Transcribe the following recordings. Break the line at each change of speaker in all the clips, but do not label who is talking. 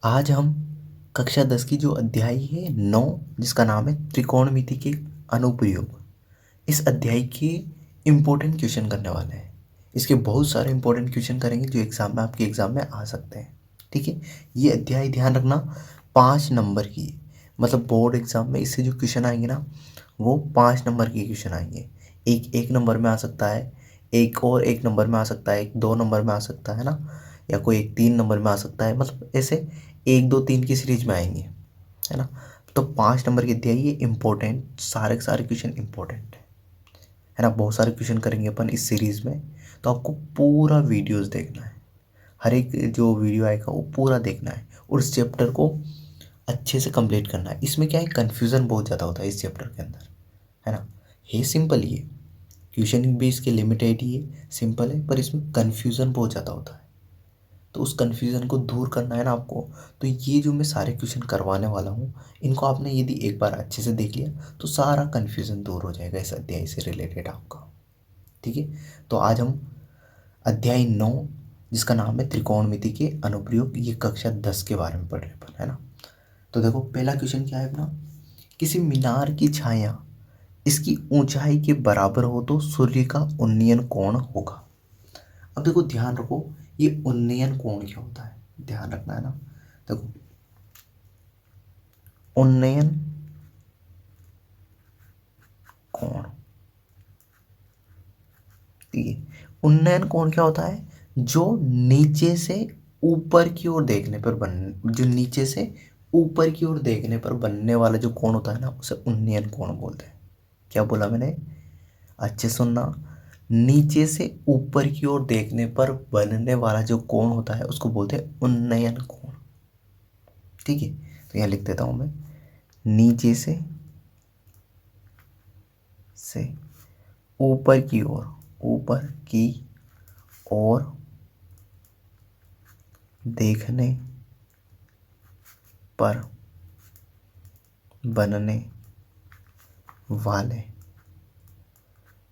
आज हम कक्षा 10 की जो अध्याय है 9 जिसका नाम है त्रिकोणमिति के अनुप्रयोग, इस अध्याय के इम्पोर्टेंट क्वेश्चन करने वाले हैं। इसके बहुत सारे इम्पोर्टेंट क्वेश्चन करेंगे जो एग्जाम में आपके एग्जाम में आ सकते हैं। ठीक है, ये अध्याय ध्यान रखना 5 नंबर की है। मतलब बोर्ड एग्जाम में इससे जो क्वेश्चन आएंगे ना वो 5 नंबर के क्वेश्चन आएंगे। एक नंबर में आ सकता है, एक नंबर में आ सकता है, एक 2 नंबर में आ सकता है ना, या कोई एक 3 नंबर में आ सकता है। मतलब ऐसे 1 2 3 की सीरीज में आएंगे, है ना। तो 5 नंबर की अध्याय ये इम्पोर्टेंट, सारे के सारे क्वेश्चन इम्पोर्टेंट है ना। बहुत सारे क्वेश्चन करेंगे अपन इस सीरीज में, तो आपको पूरा वीडियोस देखना है। हर एक जो वीडियो आएगा वो पूरा देखना है और इस चैप्टर को अच्छे से कंप्लीट करना है। इसमें क्या है, कन्फ्यूज़न बहुत ज़्यादा होता है इस चैप्टर के अंदर, है ना। ये सिंपल ही है, क्वेश्चन भी इसके लिमिटेड ही है, सिंपल है, पर इसमें कन्फ्यूज़न बहुत ज़्यादा होता है। तो उस कन्फ्यूज़न को दूर करना है ना आपको। तो ये जो मैं सारे क्वेश्चन करवाने वाला हूँ, इनको आपने यदि एक बार अच्छे से देख लिया तो सारा कन्फ्यूज़न दूर हो जाएगा इस अध्याय से रिलेटेड आपका। ठीक है, तो आज हम अध्याय 9 जिसका नाम है त्रिकोणमिति के अनुप्रयोग, ये कक्षा 10 के बारे में पढ़ रहे हैं अपन, है ना। तो देखो पहला क्वेश्चन क्या है अपना, किसी मीनार की छाया इसकी ऊंचाई के बराबर हो तो सूर्य का उन्नयन कोण होगा। अब देखो ध्यान रखो, ये उन्नयन कोण क्या होता है, ध्यान रखना है ना। देखो उन्नयन कोण, ठीक है। उन्नयन कोण क्या होता है, जो नीचे से ऊपर की ओर देखने पर जो नीचे से ऊपर की ओर देखने पर बनने वाला जो कोण होता है ना, उसे उन्नयन कोण बोलते हैं। क्या बोला मैंने, अच्छे सुनना। नीचे से ऊपर की ओर देखने पर बनने वाला जो कोण होता है उसको बोलते हैं उन्नयन कोण। ठीक है, तो यहाँ लिख देता हूं मैं, नीचे से ऊपर की ओर, ऊपर की ओर देखने पर बनने वाले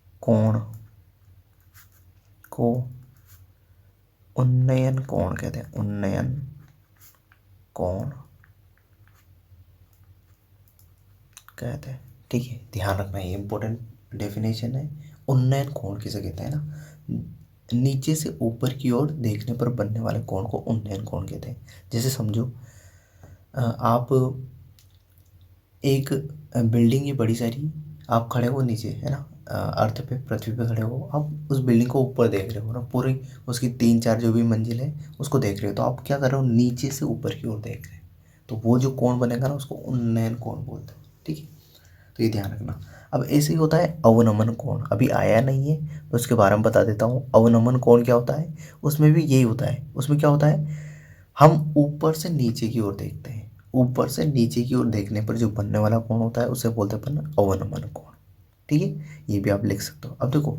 कोण को उन्नयन कोण कहते हैं, उन्नयन कोण कहते हैं। ठीक है, ध्यान रखना, ये इंपॉर्टेंट डेफिनेशन है। उन्नयन कोण किसे कहते हैं ना, नीचे से ऊपर की ओर देखने पर बनने वाले कोण को उन्नयन कोण कहते हैं। जैसे समझो आप एक बिल्डिंग है बड़ी सारी, आप खड़े हो नीचे, है ना, अर्थ पे, पृथ्वी पे खड़े हो, आप उस बिल्डिंग को ऊपर देख रहे हो ना, पूरी उसकी 3 4 जो भी मंजिल है उसको देख रहे हो। तो आप क्या कर रहे हो, नीचे से ऊपर की ओर देख रहे हैं। तो वो जो कोण बनेगा ना उसको उन्नयन कोण बोलते हैं। ठीक है, तो ये ध्यान रखना। अब ऐसे ही होता है अवनमन कोण, अभी आया नहीं है तो उसके बारे में बता देता हूँ। अवनमन कोण क्या होता है, उसमें भी यही होता है। उसमें क्या होता है, हम ऊपर से नीचे की ओर देखते हैं, ऊपर से नीचे की ओर देखने पर जो बनने वाला कोण होता है उसे बोलते हैं अपन अवनमन कोण। ठीक है, ये भी आप लिख सकते हो। अब देखो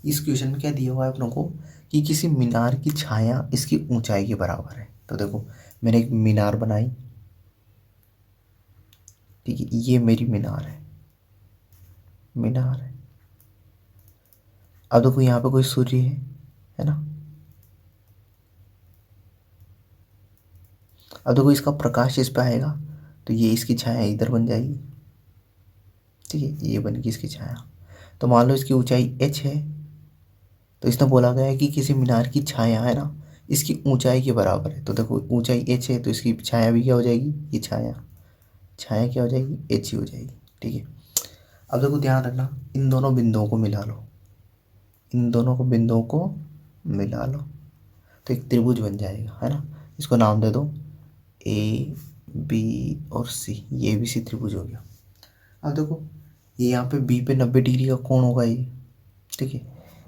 इस क्वेश्चन में क्या दिया हुआ है अपनों को, कि किसी मीनार की छाया इसकी ऊंचाई के बराबर है। तो देखो मैंने एक मीनार बनाई, ठीक है, ये मेरी मीनार है, मीनार है। अब देखो यहाँ पे कोई सूर्य है ना। अब देखो इसका प्रकाश इस पे आएगा तो ये इसकी छाया इधर बन जाएगी। ठीक है, ये बन गई इसकी छाया। तो मान लो इसकी ऊंचाई h है, तो इसमें बोला गया है कि किसी मीनार की छाया, है ना, इसकी ऊंचाई के बराबर है। तो देखो ऊंचाई h है तो इसकी छाया भी क्या हो जाएगी, ये छाया, छाया क्या हो जाएगी, h ही हो जाएगी। ठीक है, अब देखो ध्यान रखना, इन दोनों बिंदुओं को मिला लो, इन दोनों को बिंदुओं को मिला लो तो एक त्रिभुज बन जाएगा, है ना। इसको नाम दे दो ए बी और सी, ये भी सी त्रिभुज हो गया। अब देखो ये यहाँ पे बी पे 90 डिग्री का कोण होगा ये। ठीक है,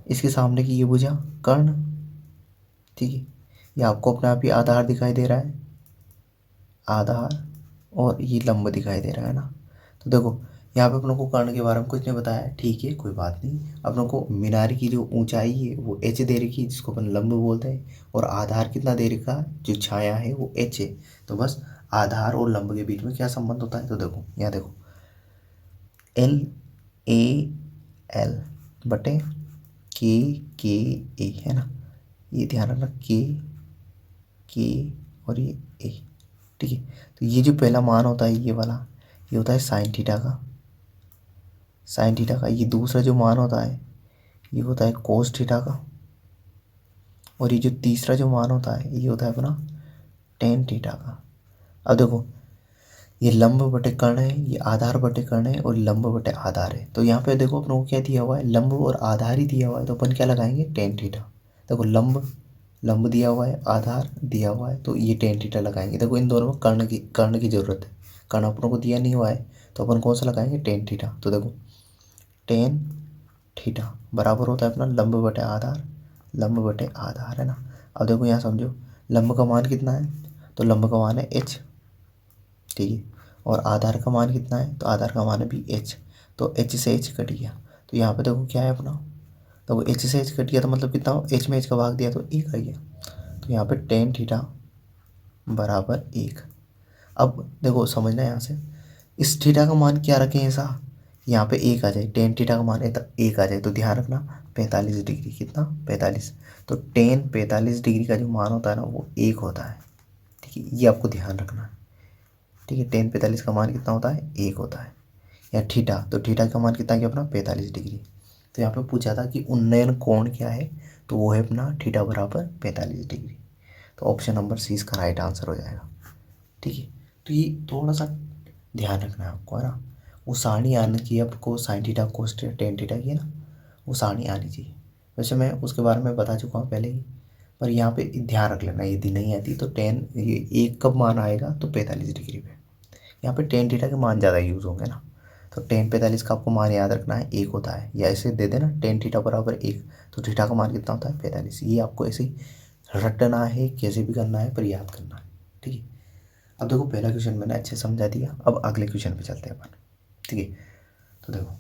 इसके सामने की ये भुजा कर्ण। ठीक है, ये आपको अपने आप ही आधार दिखाई दे रहा है, आधार, और ये लंब दिखाई दे रहा है ना। तो देखो यहाँ पे अपनों को कर्ण के बारे में कुछ नहीं बताया, ठीक है, कोई बात नहीं। अपनों को मीनार की जो ऊंचाई है वो h दे रखी है, जिसको अपन लंब बोलते हैं, और आधार कितना दे रखा, जो छाया है वो h है। तो बस आधार और लंब के बीच में क्या संबंध होता है, तो देखो यहाँ देखो एल ए एल बटे के ए, है ना। ये ध्यान रखना, के और ये ए, ठीक है। तो ये जो पहला मान होता है ये वाला, ये होता है साइन थीटा का, साइन थीटा का। ये दूसरा जो मान होता है ये होता है कोस थीटा का, और ये जो तीसरा जो मान होता है ये होता है अपना टेन थीटा का। अब देखो ये लंब बटे कर्ण है, ये आधार बटे कर्ण है, और लंब बटे आधार है। तो यहाँ पे देखो अपनों को क्या दिया हुआ है, लंब और आधार ही दिया हुआ है, तो अपन क्या लगाएंगे, टेन थीटा। देखो लंब लंब दिया हुआ है, आधार दिया हुआ है, तो ये टेन थीटा लगाएंगे। देखो इन दोनों में कर्ण की ज़रूरत है, कर्ण अपनों को दिया नहीं हुआ है, तो अपन कौन सा लगाएंगे, टेन थीटा। तो देखो टेन थीटा बराबर होता है अपना लंब बटे आधार, लंब बटे आधार है ना। अब देखो यहाँ समझो लंब का मान कितना है, तो लंब का मान है एच, ठीक है। और आधार का मान कितना है, तो आधार का मान है भी एच, तो एच से एच कट गया। तो यहाँ पे देखो क्या है अपना, तो एच से एच कट गया, तो मतलब कितना, एच में एच का भाग दिया तो एक आ गया। तो यहाँ पे टेन थीटा बराबर एक। अब देखो समझना यहाँ से, इस थीटा का मान क्या रखें ऐसा, यहाँ पे एक आ जाए, टेन थीटा का मान एक आ जाए, तो ध्यान रखना 45 डिग्री, कितना 45। तो टेन 45 डिग्री का जो मान होता है ना वो एक होता है, ठीक है, ये आपको ध्यान रखना है, ठीक है। टेन 45 का मान कितना होता है, एक होता है। या थीटा, तो थीटा का मान कितना गया अपना 45 डिग्री। तो यहाँ पे पूछा था कि उन्नयन कोण क्या है, तो वो है अपना थीटा बराबर 45 डिग्री। तो ऑप्शन नंबर सी इसका राइट आंसर हो जाएगा, ठीक है। तो ये थोड़ा सा ध्यान रखना है आपको, है ना। वो सारणी आने की, आपको sine theta cos tan theta की है ना, वो सारणी आनी चाहिए। वैसे मैं उसके बारे में बता चुका हूँ पहले ही, पर यहाँ पे ध्यान रख लेना, यदि नहीं आती तो टेन, ये एक कब मान आएगा, तो 45 डिग्री पे। यहाँ पे टेन थीटा के मान ज़्यादा यूज़ होंगे ना, तो टेन 45 का आपको मान याद रखना है, एक होता है, या ऐसे दे देना टेन थीटा बराबर एक, तो थीटा का मान कितना होता है 45। ये आपको ऐसे ही रटना है, कैसे भी करना है, पर याद करना है, ठीक है। अब देखो पहला क्वेश्चन मैंने अच्छे समझा दिया, अब अगले क्वेश्चन पे चलते हैं अपन, ठीक है। तो देखो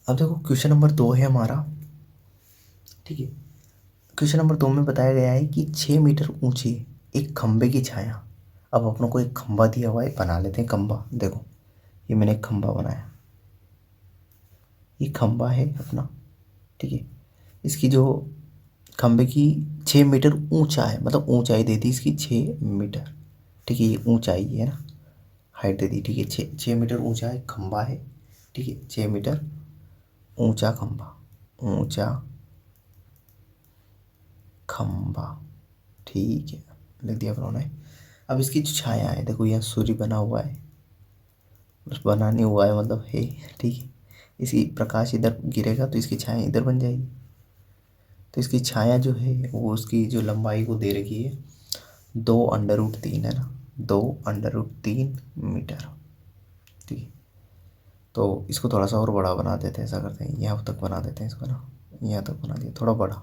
अब देखो क्वेश्चन नंबर 2 है हमारा, ठीक है। क्वेश्चन नंबर 2 में बताया गया है कि 6 मीटर ऊंचे एक खंबे की छाया। अब अपनों को एक खंबा दिया हुआ है, बना लेते हैं खंबा। देखो ये मैंने एक खंबा बनाया, ये खंबा है अपना, ठीक है। इसकी जो खंबे की 6 मीटर ऊंचा है, मतलब ऊंचाई दे दी इसकी 6 मीटर, ठीक है। ये ऊंचाई है ना, हाइट दे दी, ठीक है। 6 मीटर ऊंचा एक खंबा है, ठीक है। 6 मीटर ऊंचा खंबा, ऊंचा खंबा, ठीक है, लिख दिया उन्होंने। अब इसकी जो छाया है, देखो यहाँ सूर्य बना हुआ है, बस बना नहीं हुआ है, मतलब है, ठीक है। इसकी प्रकाश इधर गिरेगा तो इसकी छाया इधर बन जाएगी। तो इसकी छाया जो है वो उसकी जो लंबाई को दे रखी है 2√3 है ना, 2√3 मीटर, ठीक है। तो इसको थोड़ा सा और बड़ा बना देते हैं, ऐसा करते हैं, यहाँ तक बना देते हैं इसको ना, यहाँ तक बना दिया थोड़ा बड़ा,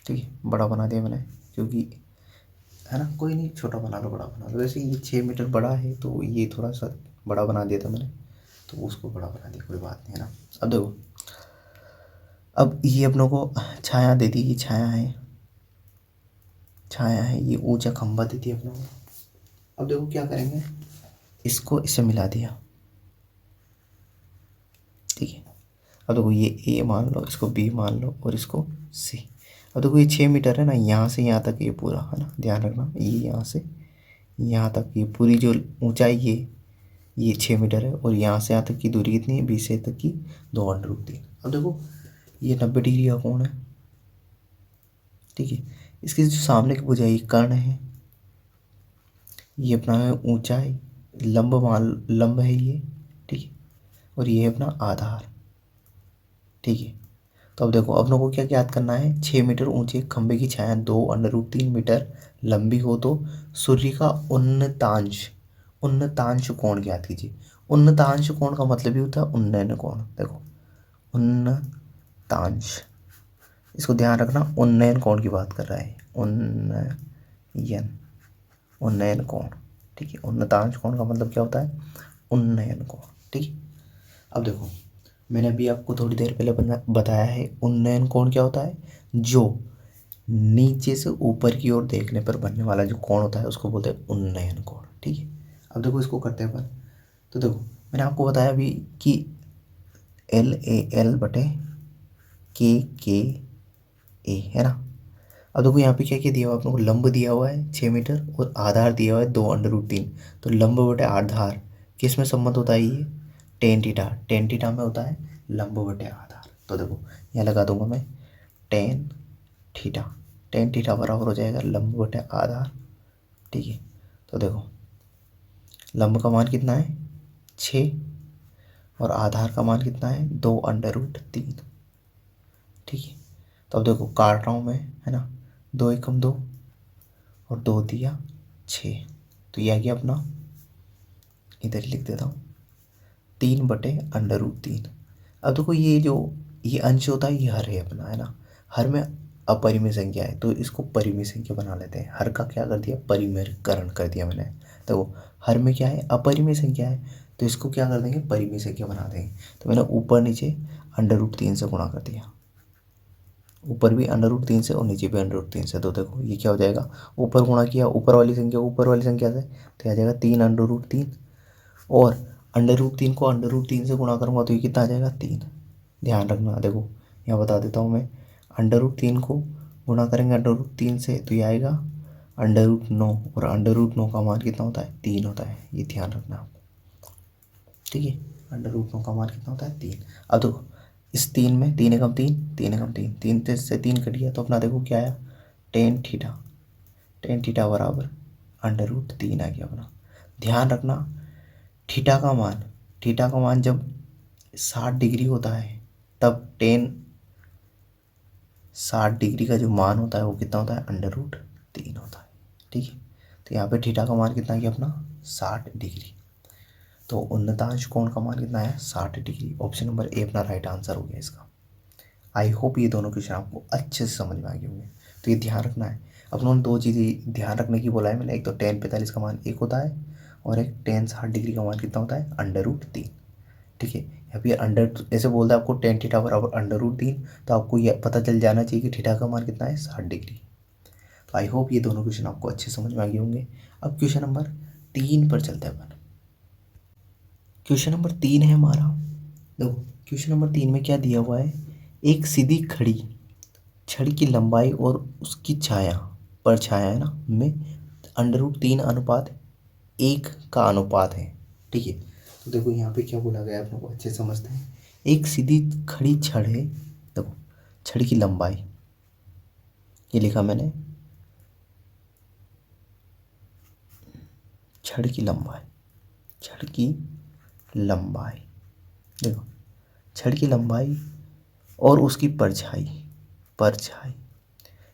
ठीक है, बड़ा बना दिया मैंने, क्योंकि है ना, कोई नहीं, छोटा बना लो बड़ा बना लो, वैसे ये 6 मीटर बड़ा है तो ये थोड़ा सा बड़ा बना दिया था मैंने, तो उसको बड़ा बना दिया, कोई बात नहीं है ना। अब देखो, अब ये अपनों को छाया दे दी, ये छाया है, छाया है, ये ऊंचा खंबा दे दिया अपनों को। अब देखो क्या करेंगे, इसको इससे मिला दिया, ठीक है। अब देखो ये ए मान लो, इसको बी मान लो, और इसको सी। अब देखो ये 6 मीटर है ना, यहाँ से यहाँ तक ये पूरा है ना, ध्यान रखना, ये यहाँ से यहाँ तक ये पूरी जो ऊंचाई है ये 6 मीटर है, और यहाँ से यहाँ तक की दूरी कितनी है, 20 से तक की 2√3। अब देखो ये 90 डिग्री का कोण है, ठीक है। इसके जो सामने की भुजा, ये कर्ण है, ये अपना है ऊंचाई, लंब है ये, ठीक है। और ये है अपना आधार, ठीक है। तो अब देखो अपनों को क्या याद करना है, 6 मीटर ऊंचे खंबे की छाया 2√3 मीटर लंबी हो तो सूर्य का उन्नतांश, उन्नतांश कोण ज्ञात कीजिए। उन्नतांश कोण का मतलब ही होता है उन्नयन कोण। देखो उन्नतांश, इसको ध्यान रखना, उन्नयन कोण की बात कर रहा है, उन्नयन, उन्नयन कोण, ठीक है। उन्नतांश कोण का मतलब क्या होता है, उन्नयन कोण, ठीक है। अब देखो मैंने अभी आपको थोड़ी देर पहले बताया है उन्नयन कोण क्या होता है, जो नीचे से ऊपर की ओर देखने पर बनने वाला जो कोण होता है उसको बोलते हैं उन्नयन कोण, ठीक है। अब देखो इसको करते हैं अपन, तो देखो मैंने आपको बताया अभी कि LAL बटे KKA है ना। अब देखो यहाँ पे क्या क्या दिया हुआ है अपने को, लंब दिया हुआ है 6 मीटर और आधार दिया हुआ है 2√3। तो लंब बटे आधार किस में संबंध होता है, ये टेन थीटा में होता है लंब बटे आधार। तो देखो यहाँ लगा दूंगा मैं टेन थीटा बराबर हो जाएगा लंब बटे आधार। ठीक है, तो देखो लंब का मान कितना है 6 और आधार का मान कितना है 2√3। ठीक है, तो अब देखो काट रहा हूँ मैं, है ना, 2 एकम 2 और 2 दिया 6, तो ये आ गया अपना, इधर ही लिख देता हूँ 3/√3। अब देखो ये अंश होता है, ये हर है अपना, है ना। हर में अपरिमेय संख्या है तो इसको परिमेय संख्या बना लेते हैं। हर का क्या कर दिया, परिमेयकरण कर दिया मैंने। तो हर में क्या है, अपरिमेय संख्या है, तो इसको क्या कर देंगे, परिमेय संख्या बना देंगे। तो मैंने ऊपर नीचे √3 से गुणा कर दिया, ऊपर भी √3 से और नीचे भी √3 से। तो देखो ये क्या हो जाएगा, ऊपर गुणा किया ऊपर वाली संख्या से, तो आ जाएगा 3√3 और √3 को √3 से गुणा करूँगा तो ये कितना आ जाएगा 3। ध्यान रखना, देखो यहाँ बता देता हूँ मैं, √3 को गुणा करेंगे √3 से तो ये आएगा √9 और √9 का मान कितना होता है 3 होता है, ये ध्यान रखना आपको। ठीक है, √9 का मान कितना होता है 3। अब देखो इस 3 में 3 एकम 3, 3 एकम 3, 3 से 3 कट गया तो अपना देखो क्या आया टेन थीटा बराबर √3 आ गया अपना। ध्यान रखना थीटा का मान जब 60 डिग्री होता है तब 60 डिग्री का जो मान होता है वो कितना होता है √3 होता है। ठीक है, तो यहाँ पे थीटा का मान कितना गया अपना 60 डिग्री। तो उन्नतांश कोण का मान कितना है 60 डिग्री। ऑप्शन नंबर ए अपना राइट आंसर हो गया इसका। आई होप ये दोनों क्वेश्चन आपको अच्छे से समझ में आ गए होंगे। तो ये ध्यान रखना है, अपनों ने 2 चीज़ें ध्यान रखने की बोला है मैंने, एक तो tan 45 का मान 1 होता है और एक tan 60 डिग्री का मान कितना होता है √3। ठीक है, यहाँ पे ऐसे बोलता है आपको tan थीटा बराबर √3, तो आपको ये पता चल जाना चाहिए कि थीटा का मान कितना है 60 डिग्री। तो आई होप ये दोनों क्वेश्चन आपको अच्छे समझ में आ गए होंगे। अब क्वेश्चन नंबर 3 पर चलते हैं अपन। क्वेश्चन नंबर 3 है हमारा, देखो क्वेश्चन नंबर 3 में क्या दिया हुआ है, एक सीधी खड़ी छड़ी की लंबाई और उसकी परछाया है ना में √3:1 का अनुपात है। ठीक है, तो देखो यहाँ पे क्या बोला गया है अपने को अच्छे से समझते हैं। एक सीधी खड़ी छड़ है, देखो छड़ की लंबाई, ये लिखा मैंने छड़ की लंबाई, देखो छड़ की लंबाई और उसकी परछाई,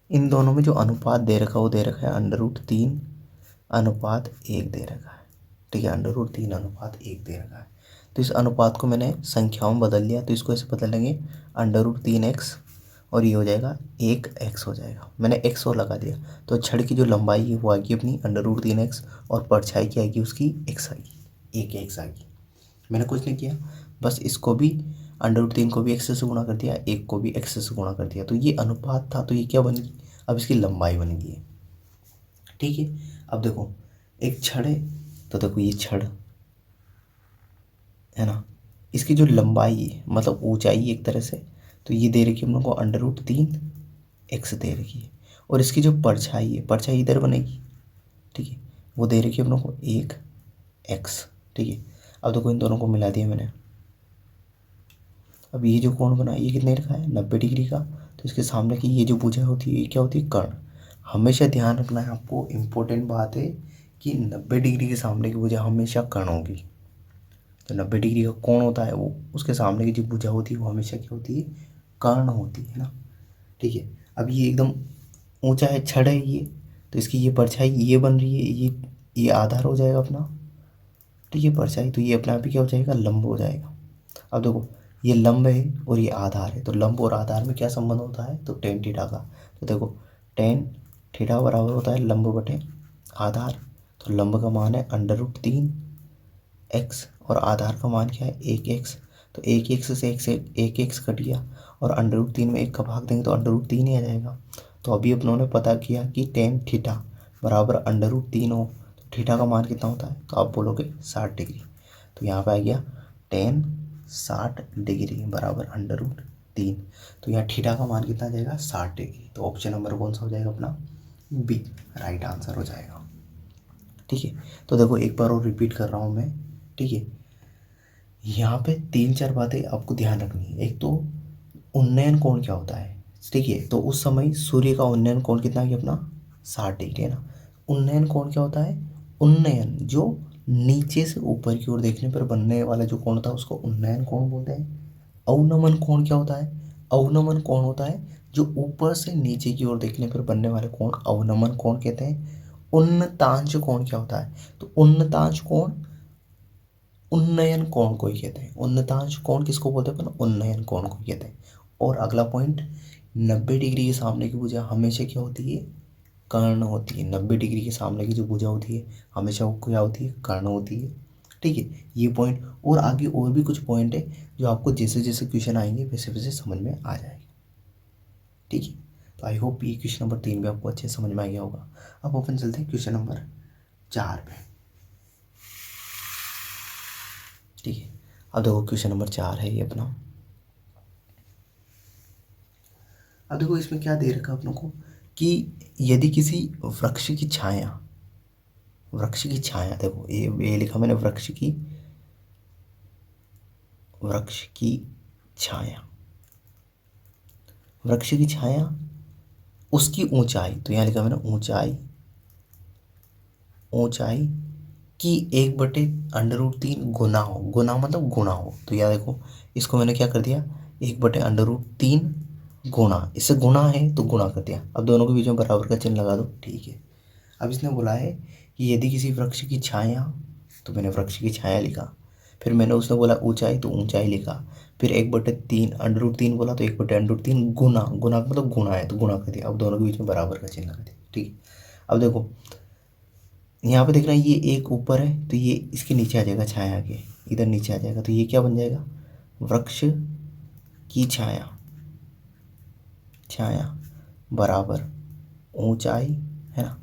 इन दोनों में जो अनुपात दे रखा है वो दे रखा है √3:1 दे रखा है। ठीक है, √3:1 दे रखा है। तो इस अनुपात को मैंने संख्याओं में बदल लिया, तो इसको ऐसे बदल लेंगे √3x और ये हो जाएगा 1x हो जाएगा। मैंने x और लगा दिया, तो छड़ की जो लंबाई है वो आएगी अपनी √3x और परछाई की आएगी उसकी x आएगी, 1x आएगी। मैंने कुछ नहीं किया, बस इसको भी √3 को भी x से गुणा कर दिया, 1 को भी x से गुणा कर दिया, तो ये अनुपात था, तो ये क्या बन गई, अब इसकी लंबाई बन गई है। ठीक है, अब देखो एक छड़ है, तो देखो ये छड़ है ना, इसकी जो लंबाई है मतलब ऊंचाई एक तरह से, तो ये दे रखी है हम लोग को √3x दे रखी है, और इसकी जो परछाई है, परछाई इधर बनेगी। ठीक है, वो दे रखी है हम लोग को 1x। ठीक है, अब देखो इन दोनों को मिला दिया मैंने, अब ये जो कोण बना ये कितने रखा है 90 डिग्री का, तो इसके सामने की ये जो भुजा होती है ये क्या होती है कर्ण। हमेशा ध्यान रखना है आपको, इम्पोर्टेंट बात है कि 90 डिग्री के सामने की भुजा हमेशा कर्ण होगी। तो 90 डिग्री का कोण होता है वो उसके सामने की जो भुजा होती है वो हमेशा क्या होती है, कर्ण होती है ना। ठीक है, अब ये एकदम ऊंचा है, छड़ है ये, तो इसकी ये परछाई ये बन रही है, ये आधार हो जाएगा अपना। ठीक है, परछाई, तो ये अपने आप ही क्या हो जाएगा, लंब हो जाएगा। अब देखो ये लंब है और ये आधार है, तो लंब और आधार में क्या संबंध होता है, तो tan थीटा का। तो देखो tan थीटा बराबर होता है लंब बटे आधार, तो लंब का मान है √3x और आधार का मान क्या है 1x। तो 1x से 1x कट गया और √3 में 1 का भाग देंगे तो √3 ही आ जाएगा। तो अभी अपनों ने पता किया कि tan थीटा बराबर √3 हो, तो थीटा का मान कितना होता है, तो आप बोलोगे 60 डिग्री। तो यहाँ पे आ गया टेन 60 डिग्री बराबर √3। तो यहाँ थीटा का मान कितना आ जाएगा 60 डिग्री। तो ऑप्शन नंबर कौन सा हो जाएगा अपना बी राइट आंसर हो जाएगा। ठीक है, तो देखो एक बार और रिपीट कर रहा हूँ मैं। ठीक है, यहाँ पे 3-4 बातें आपको ध्यान रखनी है। एक तो उन्नयन कोण क्या होता है। ठीक है, तो उस समय सूर्य का उन्नयन कोण कितना है अपना 60 डिग्री है ना। उन्नयन कोण क्या होता है, उन्नयन जो नीचे से ऊपर की ओर देखने पर बनने वाला जो कोण होता है उसको उन्नयन कोण बोलते हैं। अवनमन कोण क्या होता है, अवनमन कोण होता है जो ऊपर से नीचे की ओर देखने पर बनने वाले कोण अवनमन कोण कहते हैं। उन्नतांश कोण क्या होता है, तो उन्नतांश कोण उन्नयन कोण को ही कहते हैं। उन्नतांश कोण किसको बोलते हैं अपन, उन्नयन कोण को कहते हैं। और अगला पॉइंट 90 डिग्री के सामने की भुजा हमेशा क्या होती है, कर्ण होती है। 90 डिग्री के सामने की जो भुजा होती है हमेशा वो क्या होती है, कर्ण होती है। ठीक है, ये पॉइंट और आगे और भी कुछ पॉइंट है जो आपको जैसे जैसे क्वेश्चन आएंगे वैसे वैसे समझ में आ जाएगा। ठीक है, तो आई होप ये क्वेश्चन नंबर 3 भी आपको अच्छे समझ में आ गया होगा। अब अपन चलते हैं क्वेश्चन नंबर 4 पे। ठीक है, अब देखो क्वेश्चन नंबर 4 है ये अपना। अब देखो इसमें क्या दे रखा है अपनों को कि यदि किसी वृक्ष की छाया, देखो ये लिखा मैंने वृक्ष की छाया, वृक्ष की छाया उसकी ऊंचाई, तो यहाँ लिखा मैंने ऊंचाई की 1/√3 गुना हो। गुना मतलब गुणा हो। तो यहाँ देखो इसको मैंने क्या कर दिया, 1/√3 गुणा, इससे गुणा है तो गुणा कर दिया। अब दोनों के बीच में बराबर का चिन्ह लगा दो। ठीक है, अब इसने बोला है कि यदि किसी वृक्ष की छाया, तो मैंने वृक्ष की छाया लिखा। फिर मैंने उसने बोला ऊंचाई, तो ऊंचाई लिखा। फिर 1/3 √3 बोला तो 1/√3 गुना, गुना मतलब गुणा है तो गुणा कर दिया। अब दोनों के बीच में बराबर का चिन्ह लगा दिया। ठीक है, अब देखो यहाँ पे देख रहे हैं ये एक ऊपर है तो ये इसके नीचे आ जाएगा, छाया के इधर नीचे आ जाएगा। तो ये क्या बन जाएगा, वृक्ष की छाया बराबर ऊंचाई, है ना।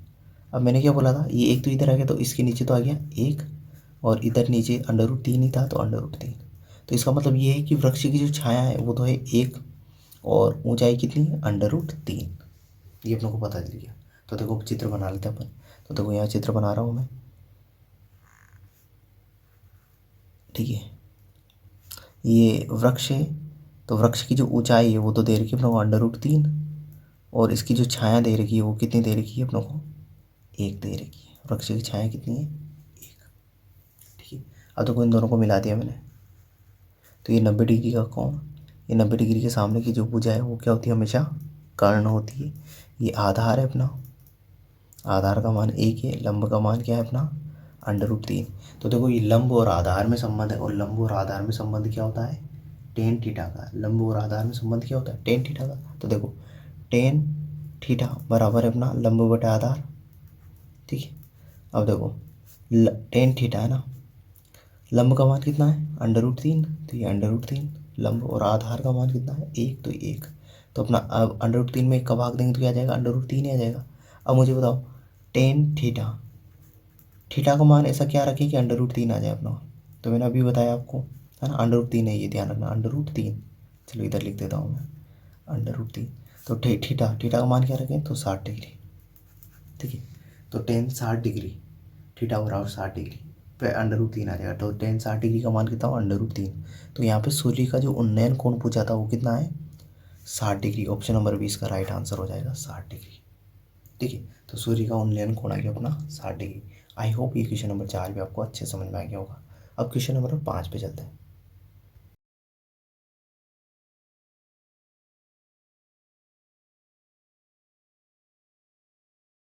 अब मैंने क्या बोला था, ये एक तो इधर आ गया तो इसके नीचे तो आ गया 1 और इधर नीचे √3 ही था तो √3। तो इसका मतलब ये है कि वृक्ष की जो छाया है वो तो है 1 और ऊंचाई कितनी है √3। ये अपनों को पता चल गया। तो देखो चित्र बना लेते हैं अपन। तो देखो यहाँ चित्र बना रहा हूँ मैं। ठीक है, ये वृक्ष है तो वृक्ष की जो ऊंचाई है वो तो दे रखी है अपनों को √3 और इसकी जो छाया दे रखी है वो कितनी दे रखी है अपनों को 1 दे रखी है। वृक्ष की छाया कितनी है 1। ठीक है, अब देखो इन दोनों को मिला दिया मैंने। तो ये 90 डिग्री का कोण, ये 90 डिग्री के सामने की जो भुजा है वो क्या होती है, हमेशा कर्ण होती है। ये आधार है अपना, आधार का मान 1 है, लंब का मान क्या है अपना √3। तो देखो ये लंब और आधार में संबंध है, और लंब और आधार में संबंध क्या होता है टेन थीटा का। लंब और आधार में संबंध क्या होता है टेन थीटा का। तो देखो टेन थीटा बराबर है अपना लंब बटा आधार। ठीक है, अब देखो टेन थीटा है ना, लंब का मान कितना है √3 तो ये √3 लंब, और आधार का मान कितना है 1 तो 1। तो अपना अब √3 में 1 का भाग देंगे तो क्या आ जाएगा √3 ही आ जाएगा। अब मुझे बताओ टेन थीटा का मान ऐसा क्या रखें कि √3 आ जाए अपना। तो मैंने अभी बताया आपको, है ना, √3 है, ये ध्यान रखना √3। चलो इधर लिख देता हूँ मैं √3। तो थीटा का मान क्या रखें तो 60 डिग्री। ठीक है, तो टेन 60 डिग्री, थीटा बराबर 60 डिग्री पे √3 आ जाएगा। तो टेन 60 डिग्री का मान कितना हो √3। तो यहाँ पे सूर्य का जो उन्नयन कोण पूछा था वो कितना है 60 डिग्री। ऑप्शन नंबर 20 का राइट आंसर हो जाएगा 60 डिग्री। ठीक है, तो सूर्य का उन्नयन कोण आ गया अपना 60 डिग्री। आई होप ये क्वेश्चन नंबर 4 भी आपको अच्छे समझ में आ गया होगा। अब क्वेश्चन नंबर 5 पे चलते हैं।